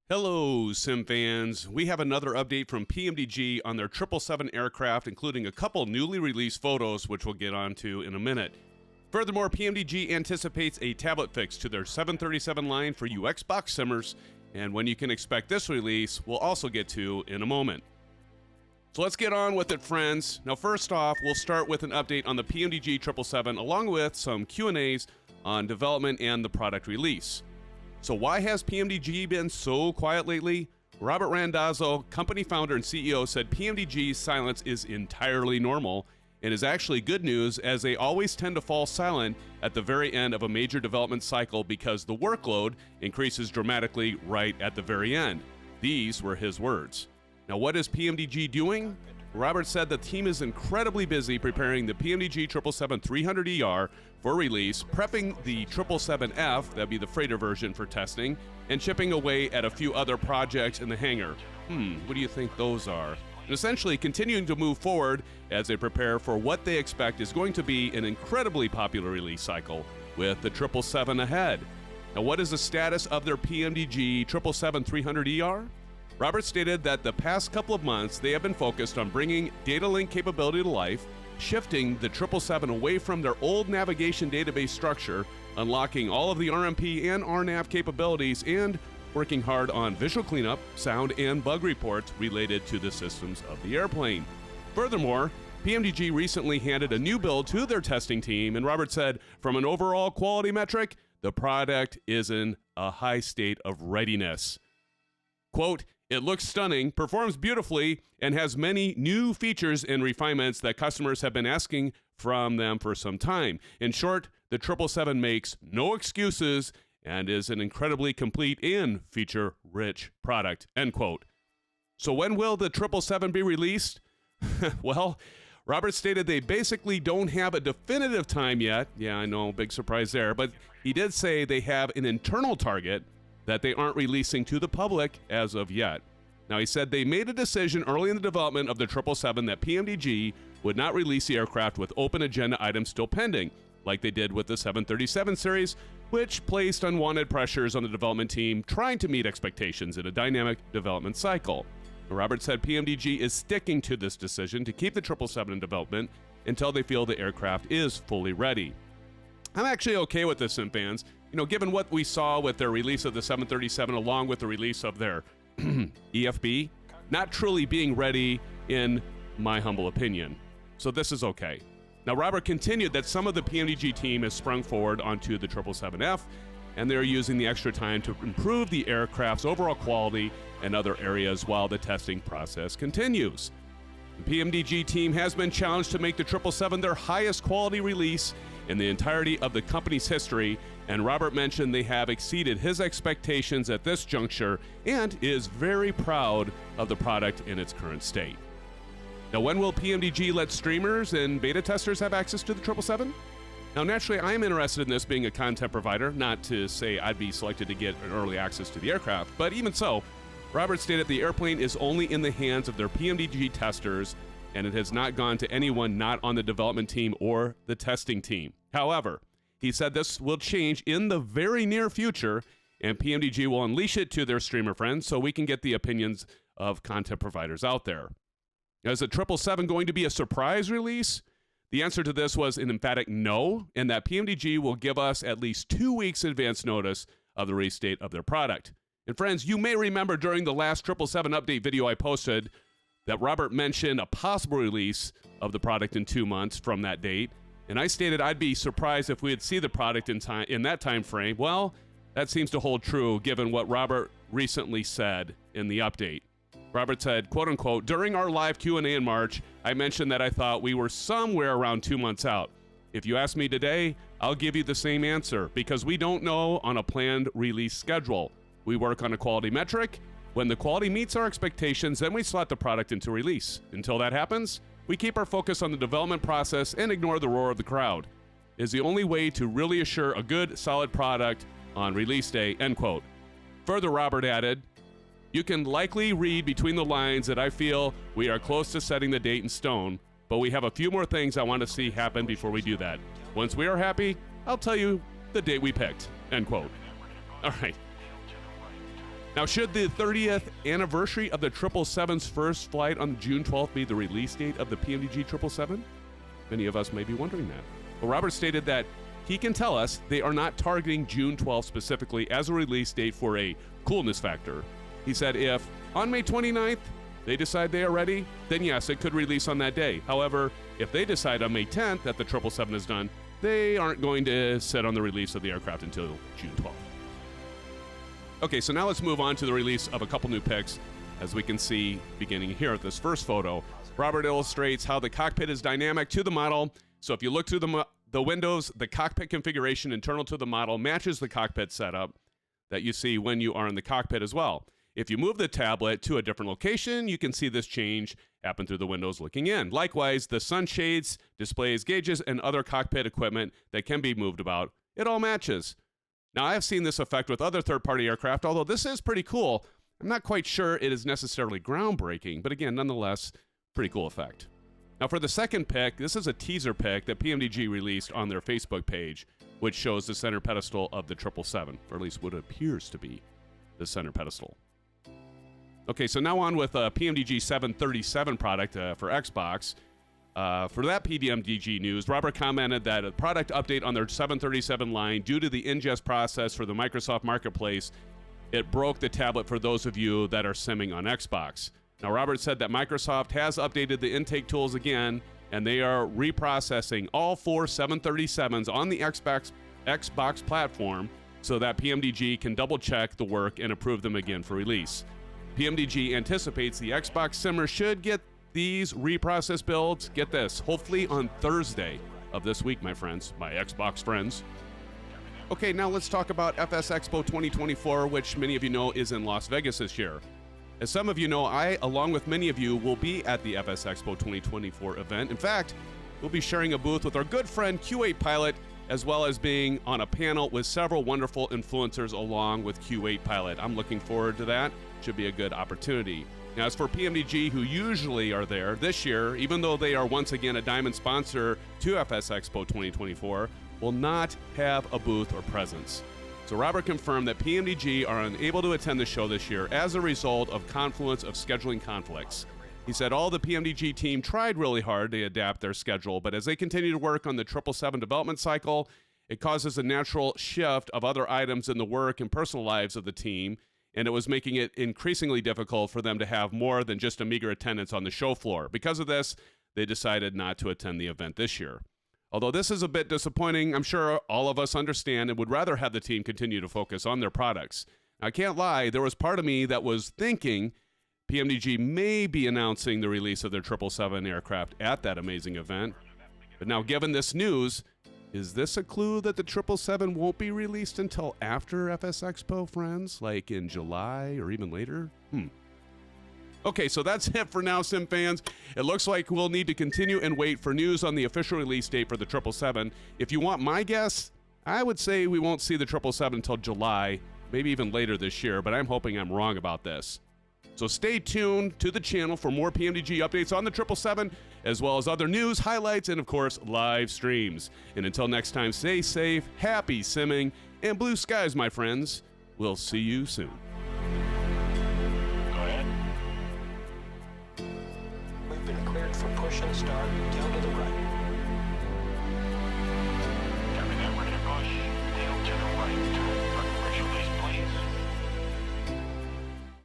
Hello, Sim fans. We have another update from PMDG on their 777 aircraft, including a couple newly released photos, which we'll get onto in a minute. Furthermore, PMDG anticipates a tablet fix to their 737 line for you Xbox simmers, and when you can expect this release, we'll also get to in a moment. So let's get on with it, friends. Now, first off, we'll start with an update on the PMDG 777, along with some Q&As on development and the product release. So why has PMDG been so quiet lately? Robert Randazzo, company founder and CEO, said PMDG's silence is entirely normal and is actually good news, as they always tend to fall silent at the very end of a major development cycle because the workload increases dramatically right at the very end. These were his words. Now, what is PMDG doing? Robert said the team is incredibly busy preparing the PMDG 777-300ER for release, prepping the 777F, that'd be the freighter version, for testing, and chipping away at a few other projects in the hangar. What do you think those are? And essentially continuing to move forward as they prepare for what they expect is going to be an incredibly popular release cycle with the 777 ahead. Now, what is the status of their PMDG 777-300ER? Robert stated that the past couple of months they have been focused on bringing data link capability to life, shifting the 777 away from their old navigation database structure, unlocking all of the RMP and RNAV capabilities, and working hard on visual cleanup, sound, and bug reports related to the systems of the airplane. Furthermore, PMDG recently handed a new build to their testing team, and Robert said, from an overall quality metric, the product is in a high state of readiness. Quote, "It looks stunning, performs beautifully, and has many new features and refinements that customers have been asking from them for some time. In short, the 777 makes no excuses and is an incredibly complete and feature-rich product," end quote. So when will the 777 be released? Well, Robert stated they basically don't have a definitive time yet. Yeah, I know, big surprise there. But he did say they have an internal target that they aren't releasing to the public as of yet. Now, he said they made a decision early in the development of the 777 that PMDG would not release the aircraft with open agenda items still pending, like they did with the 737 series, which placed unwanted pressures on the development team trying to meet expectations in a dynamic development cycle. Robert said PMDG is sticking to this decision to keep the 777 in development until they feel the aircraft is fully ready. I'm actually okay with this, Sim fans. Given what we saw with their release of the 737 along with the release of their EFB, not truly being ready in my humble opinion. So this is okay. Now, Robert continued that some of the PMDG team has sprung forward onto the 777F, and they're using the extra time to improve the aircraft's overall quality and other areas while the testing process continues. The PMDG team has been challenged to make the 777 their highest quality release in the entirety of the company's history, and Robert mentioned they have exceeded his expectations at this juncture and is very proud of the product in its current state. Now, when will PMDG let streamers and beta testers have access to the 777? Now, naturally, I am interested in this being a content provider, not to say I'd be selected to get an early access to the aircraft, but even so, Robert stated the airplane is only in the hands of their PMDG testers, and it has not gone to anyone not on the development team or the testing team. However, he said this will change in the very near future, and PMDG will unleash it to their streamer friends so we can get the opinions of content providers out there. Is the 777 going to be a surprise release? The answer to this was an emphatic no, and that PMDG will give us at least 2 weeks advance notice of the release date of their product. And friends, you may remember during the last 777 update video I posted that Robert mentioned a possible release of the product in 2 months from that date, and I stated I'd be surprised if we would see the product in that time frame. Well, that seems to hold true given what Robert recently said in the update. Robert said, quote unquote, "During our live Q&A in March, I mentioned that I thought we were somewhere around 2 months out. If you ask me today, I'll give you the same answer because we don't know on a planned release schedule. We work on a quality metric. When the quality meets our expectations, then we slot the product into release. Until that happens, we keep our focus on the development process and ignore the roar of the crowd. It is the only way to really assure a good, solid product on release day," end quote. Further, Robert added, "You can likely read between the lines that I feel we are close to setting the date in stone, but we have a few more things I want to see happen before we do that. Once we are happy, I'll tell you the date we picked," end quote. All right. Now, should the 30th anniversary of the 777's first flight on June 12th be the release date of the PMDG 777? Many of us may be wondering that. Well, Robert stated that he can tell us they are not targeting June 12th specifically as a release date for a coolness factor. He said if on May 29th they decide they are ready, then yes, it could release on that day. However, if they decide on May 10th that the 777 is done, they aren't going to sit on the release of the aircraft until June 12th. Okay, so now let's move on to the release of a couple new pics. As we can see beginning here at this first photo, Robert illustrates how the cockpit is dynamic to the model. So if you look through the windows, the cockpit configuration internal to the model matches the cockpit setup that you see when you are in the cockpit as well. If you move the tablet to a different location, you can see this change happen through the windows looking in. Likewise, the sunshades, displays, gauges, and other cockpit equipment that can be moved about, it all matches. Now, I have seen this effect with other third-party aircraft, although this is pretty cool. I'm not quite sure it is necessarily groundbreaking, but again, nonetheless, pretty cool effect. Now, for the second pic, this is a teaser pic that PMDG released on their Facebook page, which shows the center pedestal of the 777, or at least what appears to be the center pedestal. Okay, so now on with a PMDG 737 product for Xbox. For that PMDG news, Robert commented that a product update on their 737 line due to the ingest process for the Microsoft Marketplace, it broke the tablet for those of you that are simming on Xbox. Now, Robert said that Microsoft has updated the intake tools again, and they are reprocessing all 4 737s on the Xbox platform so that PMDG can double-check the work and approve them again for release. PMDG anticipates the Xbox simmer should get these reprocessed builds, get this, hopefully on Thursday of this week, my friends, my Xbox friends. Okay, now let's talk about FS Expo 2024, which many of you know is in Las Vegas this year. As some of you know, I, along with many of you, will be at the FS Expo 2024 event. In fact, we'll be sharing a booth with our good friend Q8 Pilot, as well as being on a panel with several wonderful influencers along with Q8 Pilot. I'm looking forward to that. Should be a good opportunity. Now, as for PMDG, who usually are there this year, even though they are once again a diamond sponsor to FS Expo 2024, will not have a booth or presence. So Robert confirmed that PMDG are unable to attend the show this year as a result of confluence of scheduling conflicts. He said all the PMDG team tried really hard to adapt their schedule, but as they continue to work on the 777 development cycle, it causes a natural shift of other items in the work and personal lives of the team, and it was making it increasingly difficult for them to have more than just a meager attendance on the show floor. Because of this, they decided not to attend the event this year. Although this is a bit disappointing, I'm sure all of us understand and would rather have the team continue to focus on their products. I can't lie, there was part of me that was thinking PMDG may be announcing the release of their 777 aircraft at that amazing event. But now, given this news, is this a clue that the 777 won't be released until after FS Expo, friends? Like in July or even later? Okay, so that's it for now, Sim fans. It looks like we'll need to continue and wait for news on the official release date for the 777. If you want my guess, I would say we won't see the 777 until July, maybe even later this year, but I'm hoping I'm wrong about this. So stay tuned to the channel for more PMDG updates on the 777, as well as other news, highlights, and of course, live streams. And until next time, stay safe, happy simming, and blue skies, my friends. We'll see you soon. Go ahead. We've been cleared for push and start down to the right.